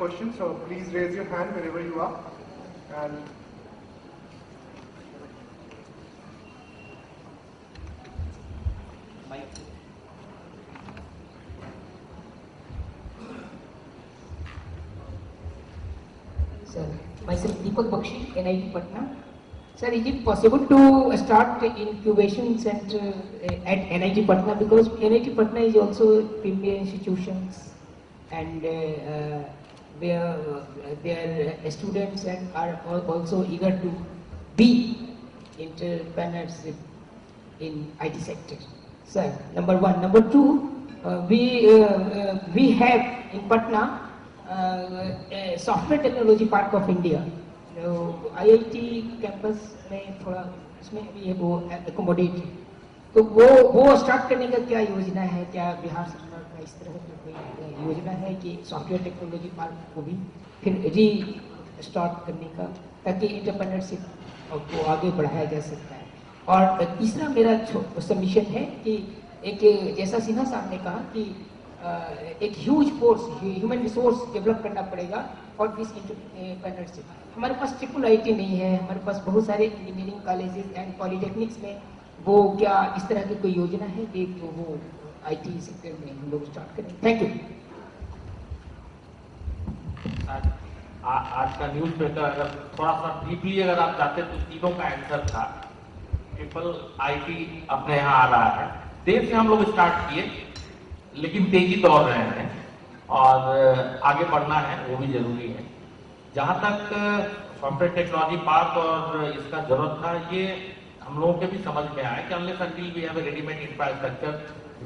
question, so please raise your hand wherever you are. And Sir, myself Deepak Bakshi, NIT Patna. Sir, is it possible to start incubation center at NIT Patna, because NIT Patna is also premier institutions, and their students and are also eager to be entrepreneurship in IT sector. Sir, number one. Number two, we have in Patna software technology park of India, IIT campus में थोड़ा उसमें भी वो accommodate है, तो वो start करने का क्या योजना है? क्या बिहार सरकार का इस तरह की कोई योजना है कि सॉफ्टवेयर टेक्नोलॉजी पार्क को भी फिर री स्टार्ट करने का, ताकि एंटरप्रेन्योरशिप को आगे बढ़ाया जा सकता है? और तीसरा मेरा सबमिशन है कि एक जैसा सिन्हा साहब ने कहा कि एक huge force human resource develop करना पड़ेगा और दिस एंटरप्रेन्योरशिप। हमारे पास ट्रिपल आईटी नहीं है, हमारे पास बहुत सारे इंजीनियरिंग कॉलेजेस एंड पॉलिटेक्निक्स में, वो क्या इस तरह की कोई योजना है कि वो आईटी सेक्टर में हम लोग स्टार्ट करें? Thank you. आज का न्यूज़पेपर अगर थोड़ा सा डीपली अगर आप चाहते तो तीनों का आंसर था। ट्रिपल आईटी अपने यहाँ आ रहा है, देर से हम लोग स्टार्ट किए लेकिन तेजी दौड़ रहे हैं और आगे बढ़ना है, वो भी जरूरी है। जहां तक सॉफ्टवेयर टेक्नोलॉजी पार्क और इसका जरूरत था, ये हम लोगों के भी समझ में आया कि unless until we have a readymade infrastructure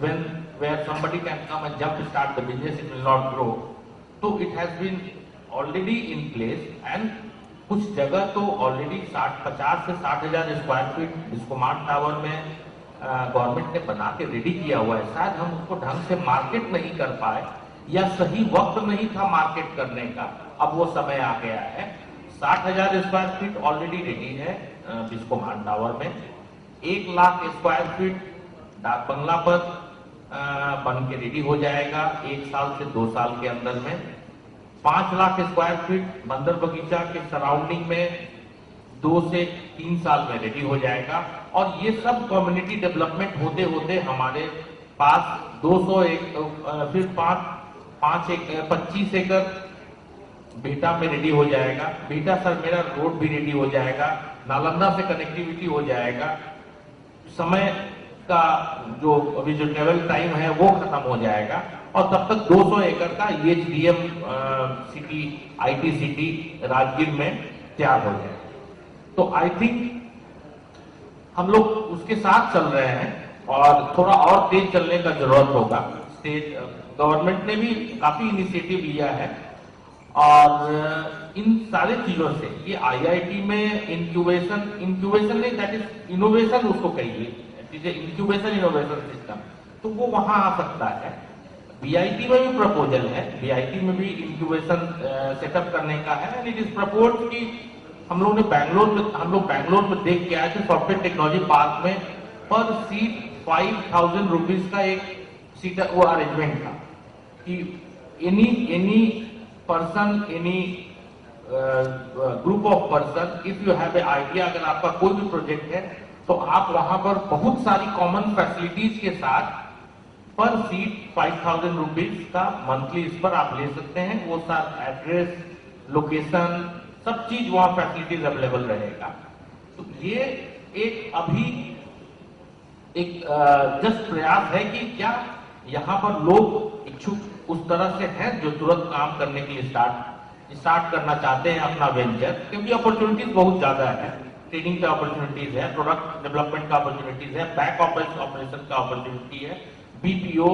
when where somebody can come and jump start the business, it will not grow. तो it has been already in place and कुछ जगह तो ऑलरेडी 50 से 60,000 स्क्वायर फीट बिस्कोमान टावर में government ने बना के ready किया हुआ है। शायद हम उसको ढंग से मार्केट नहीं कर पाए या सही वक्त नहीं था मार्केट करने का, अब वो समय आ गया है। 60,000 स्क्वायर फीट ऑलरेडी रेडी है बिस्कोमान टावर में। 1 लाख स्क्वायर फीट डाक बंगला पर बन के रेडी हो जाएगा 1 साल से 2 साल के अंदर में। 5 लाख स्क्वायर फीट बंदर बगीचा के सराउंडिंग में 2 से 3 साल में रेडी हो जाएगा। और ये सब कम्युनिटी डेवलपमेंट होते होते हमारे पास 200 फिर 25 एकड़ बेटा में रेडी हो जाएगा। बेटा सर मेरा रोड भी रेडी हो जाएगा, नालंदा से कनेक्टिविटी हो जाएगा, समय का जो अभी जो ट्रेवल टाइम है वो खत्म हो जाएगा और तब तक 200 एकड़ का EHDM city IT city Rajgir में तैयार हो जाएगा। तो आई थिंक हम लोग उसके साथ चल रहे हैं और थोड़ा और तेज चलने का जरूरत होगा। स्टेट गवर्नमेंट ने भी काफी इनिशिएटिव लिया है और इन सारे चीजों से ये IIT में इंक्यूबेशन नहीं, दैट इज इनोवेशन उसको कहिए, इंक्यूबेशन इनोवेशन सिस्टम, तो वो वहां आ सकता है। BIT में भी प्रपोजल है, BIT में भी इंक्यूबेशन सेटअप करने का है एंड इट इज प्रपोज्ड कि हम लोग बैंगलोर में देख के आए थे सॉफ्टवेयर टेक्नोलॉजी पार्क में पर सीट 5,000 रुपीज का एक सीट वो अरेंजमेंट था कि any person any group of person if you have a idea, अगर आपका कोई भी प्रोजेक्ट है तो आप वहां पर बहुत सारी कॉमन फैसिलिटीज के साथ पर सीट 5,000 रुपीज का मंथली इस पर आप ले सकते हैं। वो सारा एड्रेस, लोकेशन, सब चीज वहां फैसिलिटीज अवेलेबल रहेगा। तो ये एक अभी एक जस्ट प्रयास है कि क्या यहाँ पर लोग इच्छुक उस तरह से हैं जो तुरंत काम करने के लिए स्टार्ट करना चाहते हैं अपना वेंचर, क्योंकि अपॉर्चुनिटीज बहुत ज्यादा है। ट्रेनिंग का अपॉर्चुनिटीज है, प्रोडक्ट डेवलपमेंट का अपॉर्चुनिटीज है, बैक ऑफिस ऑपरेशन का अपॉर्चुनिटी है, BPO,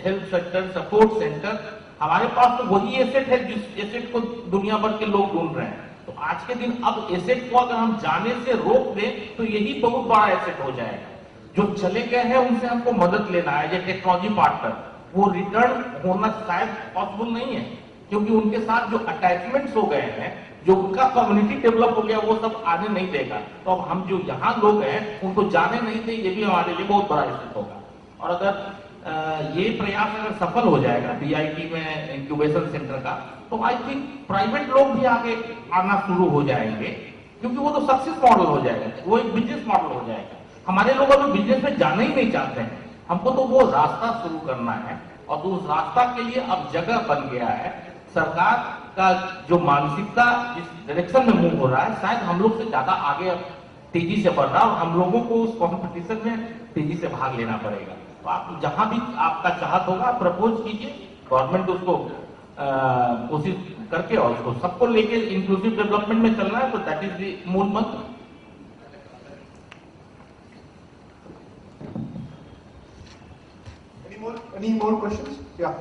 health sector, support centre. हमारे पास तो वही एसेट है जिस एसेट को दुनिया भर के लोग ढूंढ रहे हैं। तो आज के दिन अब एसेट को अगर हम जाने से रोक दें तो यही बहुत बड़ा एसेट हो जाएगा। जो चले गए हैं उनसे हमको मदद लेना है, जो टेक्नोलॉजी पार्टनर, वो रिटर्न होना शायद पॉसिबल नहीं है क्योंकि उनके साथ जो अटैचमेंट्स हो गए हैं, जो उनका कम्युनिटी डेवलप हो गया, वो सब आने नहीं देगा। तो अब हम जो यहाँ लोग हैं उनको जाने नहीं दें, ये भी हमारे लिए बहुत बड़ा एसेट होगा। और अगर ये प्रयास अगर सफल हो जाएगा बीआईटी में इंक्यूबेशन सेंटर का, तो आई थिंक प्राइवेट लोग भी आगे आना शुरू हो जाएंगे, क्योंकि वो तो सक्सेस मॉडल हो जाएगा, वो एक बिजनेस मॉडल हो जाएगा। हमारे लोग अभी बिजनेस में जाना ही नहीं चाहते हैं, हमको तो वो रास्ता शुरू करना है, और तो उस रास्ता के लिए अब जगह बन गया है। सरकार का जो मानसिकता जिस डायरेक्शन में मूव हो रहा है, शायद हम लोग से ज्यादा आगे अब तेजी से बढ़ रहा है, और हम लोगों को उस कॉम्पिटिशन में तेजी से भाग लेना पड़ेगा। तो आप जहां भी आपका चाहत होगा प्रपोज कीजिए, गवर्नमेंट उसको कोशिश करके और उसको सबको लेके इंक्लूसिव डेवलपमेंट में चलना है, तो दैट इज द मूल मंत्र। Any more questions? Yeah.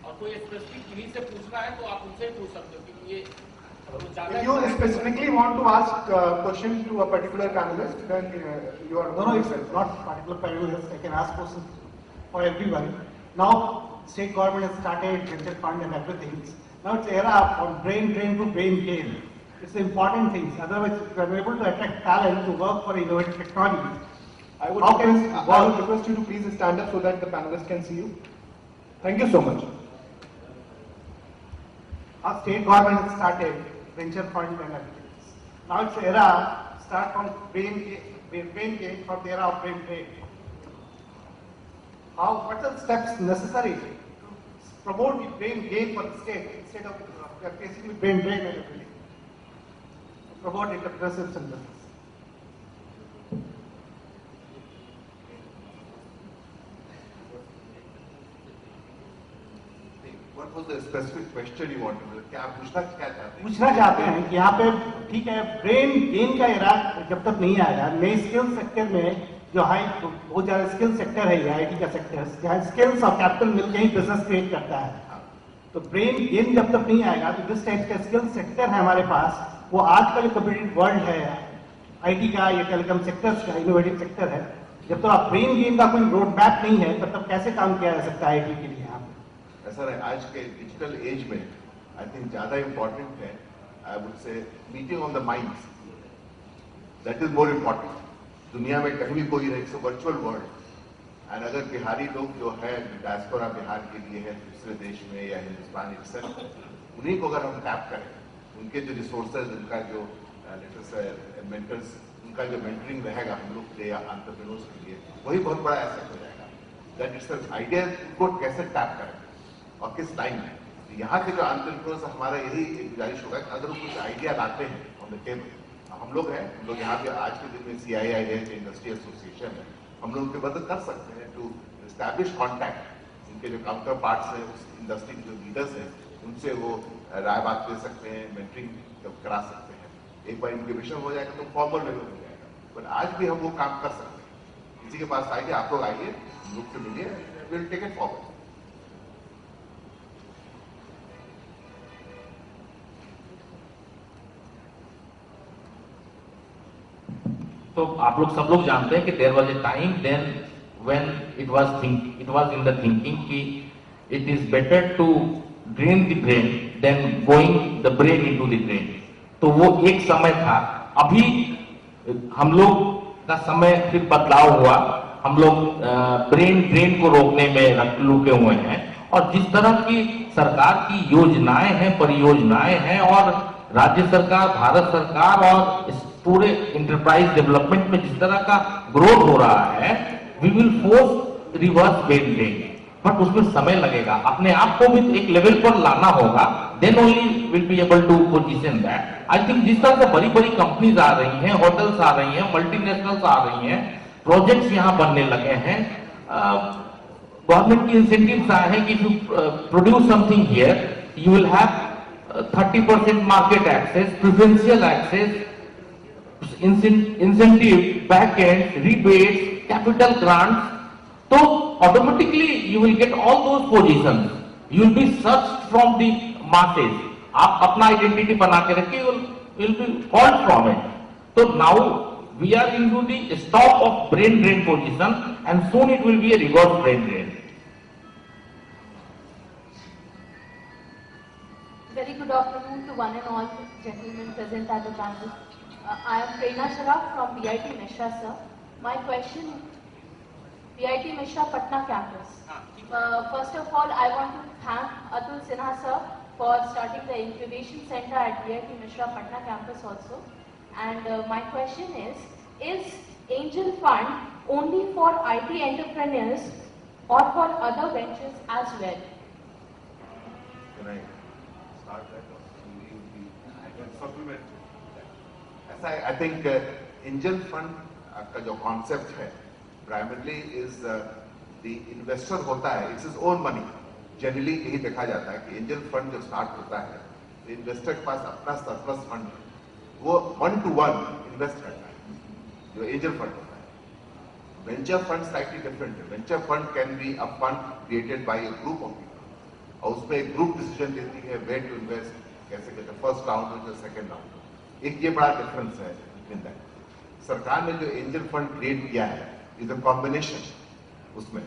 और कोई स्पेसिफिक इन्हीं से पूछना है तो आप उनसे पूछ सकते हो, क्योंकि ये If you specifically want to ask a question to a particular panelist, then you are. No, it's not particular panelist. I can ask questions for everyone. Now, state government has started venture fund and everything. Now it's era from brain drain to brain gain. It's important things. Otherwise, if you are able to attract talent to work for innovative technology, I would request you to please stand up so that the panelists can see you. Thank you so much. our state government has started venture fund and everything. Now it's era start from brain gain from the era of brain drain. What are the steps necessary to promote the brain gain for the state instead of basically brain drain and everything? Promote entrepreneurship centers. What was the specific question you wanted? क्या पूछना क्या चाहते हैं? पूछना चाहते हैं कि यहाँ पे ठीक है ब्रेन गेन का एरा जब तक नहीं आएगा, नए स्किल सेक्टर में जो हाई बहुत ज्यादा स्किल सेक्टर है आईटी का सेक्टर, जहाँ स्किल्स और कैपिटल मिलकर ही बिजनेस क्रिएट करता है, तो ब्रेन गेन जब तक नहीं आएगा तो जिस टाइप का स्किल सेक्टर है हमारे पास, वो आज का जो कम्पिटिटिव वर्ल्ड है आईटी का या टेलीकॉम सेक्टर्स का इनोवेटिव सेक्टर है, जब तक आप ब्रेन गेन का कोई रोड मैप नहीं है तब तक कैसे काम किया जा सकता है आईटी के लिए यहाँ पे? ऐसा है आज के डिजिटल एज में आई थिंक ज्यादा इंपॉर्टेंट है, I would say meeting on the minds, that is more important. दुनिया में कहीं भी कोई रहे, इट्स वर्चुअल वर्ल्ड, एंड अगर बिहारी लोग जो है डायस्पोरा बिहार के लिए है दूसरे देश में या हिंदुस्तान itself, उन्हीं को अगर हम टैप करें, उनके जो रिसोर्सेज, उनका जो मेंटर्स, उनका जो मेंटरिंग रहेगा हम लोग के लिए या एंटरप्रेन्योर्स के लिए, वही बहुत बड़ा एसेट हो जाएगा। दैट इट्स आइडिया को कैसे टैप करें और किस टाइम में। यहाँ के जो एंटरप्रेन्योर्स, हमारा यही एक गुजारिश होगा कि अगर वो कुछ आइडिया लाते हैं ऑन द टेबल, हम लोग हैं, हम लोग यहाँ पे आज के दिन में CII है, इंडस्ट्री एसोसिएशन है, हम लोग उनकी मदद कर सकते हैं टू एस्टैब्लिश कॉन्टैक्ट, उनके जो काउंटर पार्ट्स हैं उस इंडस्ट्री के जो लीडर्स हैं उनसे वो राय बात ले सकते हैं, मेंटरिंग करा सकते हैं। एक बार इंक्यूबेशन हो जाएगा तो फॉर्मल लेवल हो जाएगा, पर आज भी हम वो काम कर सकते हैं। किसी के पास आइए, आप लोग आइए, हम लोग से मिलिए, विल टेक इट फॉरवर्ड। तो आप लोग सब लोग जानते हैं कि there was a time then when it was in the thinking कि it is better to drain the brain than going the brain into the drain. तो वो एक समय था, अभी हम लोग का समय फिर बदलाव हुआ, हम लोग ब्रेन ड्रेन को रोकने में रुके हुए हैं, और जिस तरह की सरकार की योजनाएं हैं, परियोजनाएं हैं, और राज्य सरकार, भारत सरकार और पूरे इंटरप्राइज डेवलपमेंट में जिस तरह का ग्रोथ हो रहा है, we will force reverse brain drain, but उसमें समय लगेगा, अपने आप को भी एक लेवल पर लाना होगा, then only will be able to position that. I think जिस तरह से बड़ी बड़ी कंपनीज आ रही हैं, होटल्स आ रही हैं, मल्टीनेशनल्स आ रही हैं, प्रोजेक्ट्स यहाँ बनने लगे हैं, गवर्नमेंट की इंसेंटिव्स आए हैं कि if you produce something here you will have 30% market access, preferential access, incentive, back-end, rebates, capital grants, so automatically you will get all those positions. You will be searched from the masses. आप अपना identity बना के रखिए, you will be called from it. So now we are into the stop of brain drain position, and soon it will be a reverse brain drain. Very good afternoon to one and all gentlemen present at the panel. I am Prerna Sharaf from BIT Mishra, sir. My question, VIT Mishra Patna campus. First of all, I want to thank Atul Sinha sir for starting the incubation center at VIT Mishra Patna campus also. And my question is Angel Fund only for IT entrepreneurs or for other ventures as well? Can I start that? I can supplement. ऐसा I think angel fund का जो concept है primarily is the investor होता है, it's his own money. Generally यही देखा जाता है कि angel fund जो start होता है, तो investor के पास अपना surplus fund है, वो 1-to-1 invest करता है, जो angel fund होता है. Venture fund slightly different है. Venture fund can be a fund created by a group of people. और उसमें एक group decision लेती है where to invest, कैसे कहते हैं first round और second round. एक ये बड़ा difference है between that. सरकार ने जो angel fund create किया है is a combination उसमें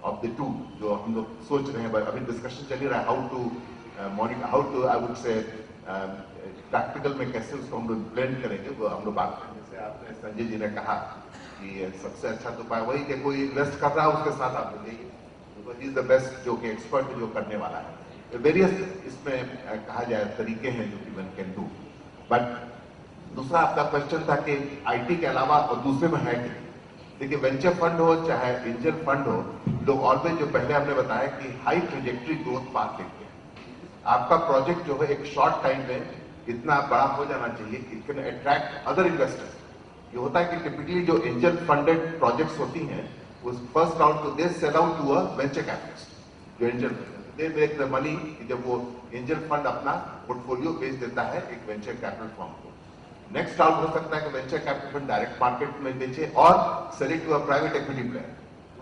of the two जो हम लोग सोच रहे हैं, अभी discussion चल ही रहा है how to monitor, how to I would say practical में कैसे उसको हम लोग blend करेंगे, वो हम लोग बात करेंगे. जैसे आपने संजय जी ने कहा कि सबसे अच्छा तो उपाय वही कि कोई इन्वेस्ट कर रहा है उसके साथ आप मिलेंगे, because he is the best जो कि expert जो करने वाला है. Various इसमें कहा जाए तरीके हैं जो कि one can do. But दूसरा आपका क्वेश्चन था कि आईटी के अलावा और दूसरे में है कि देखिए वेंचर फंड हो चाहे एंजल फंड हो, लोग ऑलवेज जो पहले हमने बताया कि हाई ट्रेजेक्टरी ग्रोथ पाथ देखते हैं. आपका प्रोजेक्ट जो है एक शॉर्ट टाइम में इतना बड़ा हो जाना चाहिए कि it can attract other investors. ये होता है कि टिपिकली जो एंजल फंडेड प्रोजेक्ट्स होती हैं उस फर्स्ट राउंड को they sell out to a venture capitalist. जो angel they make the money, जब वो एंजल फंड अपना पोर्टफोलियो बेच देता है एक वेंचर कैपिटल फर्म को. नेक्स्ट राउंड हो सकता है कि venture capital fund direct market में बेचे और sell it to a private equity player,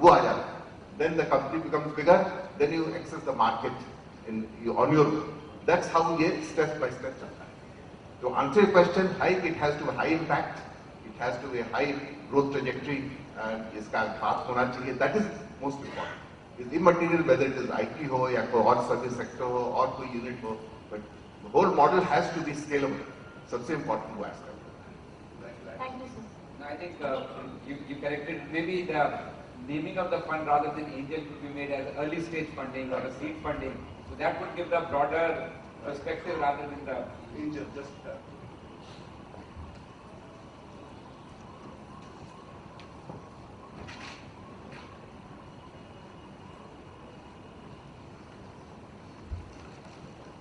वो आ जाता है. Then the company becomes bigger, then you access the market in on your. That's how ये स्टेप बाय स्टेप चलता है. तो answer your question, high it has to high impact, it has to be high growth trajectory, इसका path होना चाहिए. That is most important. Is immaterial whether it is IT हो या कोई और सर्विस सेक्टर हो और कोई यूनिट हो, but the whole model has to be scalable. सबसे इंपॉर्टेंट वो aspect. Thank you, sir. No, I think you corrected. Maybe the naming of the fund rather than angel could be made as early stage funding or a seed funding. So that would give the broader perspective rather than the Angel, just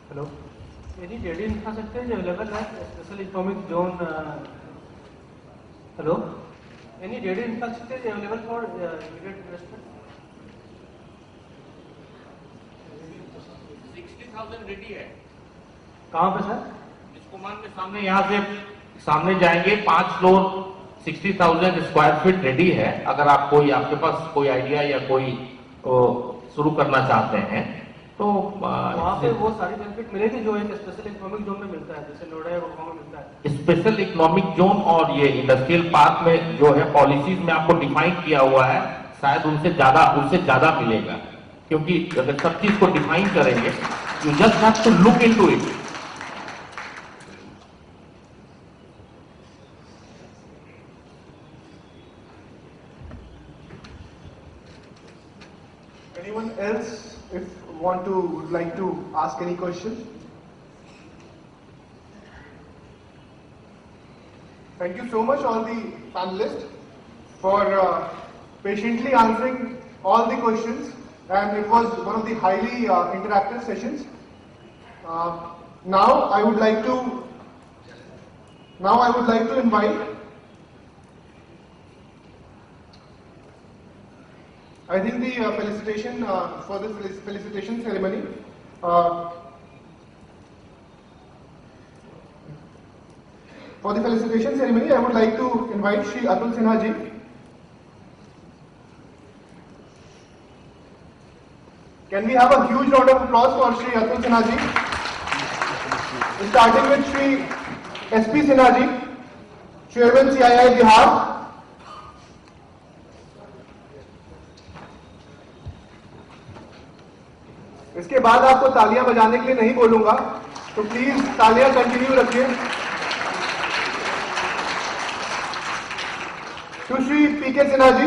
hello, any JD infrastructure is available है special economic zone. Hello, any JD infrastructure is available for immediate investment. 60,000 ready है. कहाँ पे sir? बिस्कुमान के सामने, यहाँ से सामने जाएंगे 5 फ्लोर, 60,000 स्क्वायर फीट रेडी है. अगर आप कोई आपके पास कोई आइडिया या कोई शुरू करना चाहते हैं तो वहाँ पे वो सारी बेनिफिट मिलेगी जो एक स्पेशल इकोनॉमिक जोन में मिलता है, जैसे नोएडा या गुड़गांव में मिलता है. स्पेशल इकोनॉमिक जोन और ये इंडस्ट्रियल पार्क में जो है पॉलिसीज में आपको डिफाइन किया हुआ है, शायद उससे ज्यादा मिलेगा. क्योंकि अगर सब चीज को डिफाइन करेंगे, you just have to look into it. Anyone else if would like to ask any question? Thank you so much all the panelists for patiently answering all the questions, and it was one of the highly interactive sessions. Now I would like to invite I think the felicitation for this felicitation ceremony. For the felicitation ceremony, I would like to invite Shri Atul Sinha ji. Can we have a huge round of applause for Shri Atul Sinha ji? Starting with Shri SP Sinha ji, Chairman CII Bihar. इसके बाद आपको तालियां बजाने के लिए नहीं बोलूंगा, तो प्लीज तालियां कंटिन्यू रखिए. To Shri P.K. Sinha ji,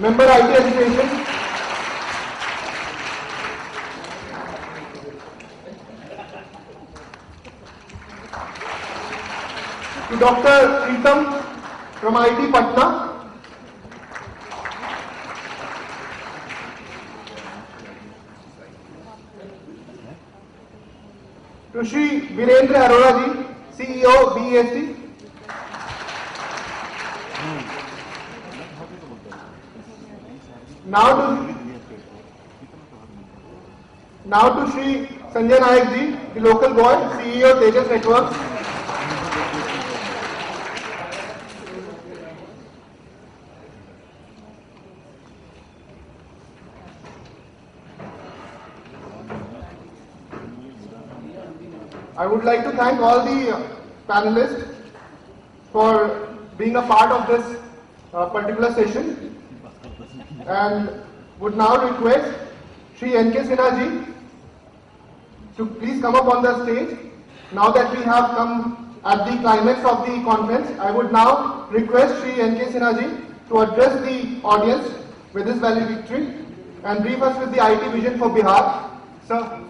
Member IT Education. To Dr. Preetham from IIT Patna. To Shri Virendra Arora ji, CEO BEST. Now to Shri Sanjay Nayak ji, the local boy, CEO Tejas Networks. I would like to thank all the panelists for being a part of this particular session, and would now request Shri N.K. Sinha ji to please come up on the stage. Now that we have come at the climax of the conference, I would now request Shri N.K. Sinha ji to address the audience with his valley victory and brief us with the IT vision for Bihar. Sir.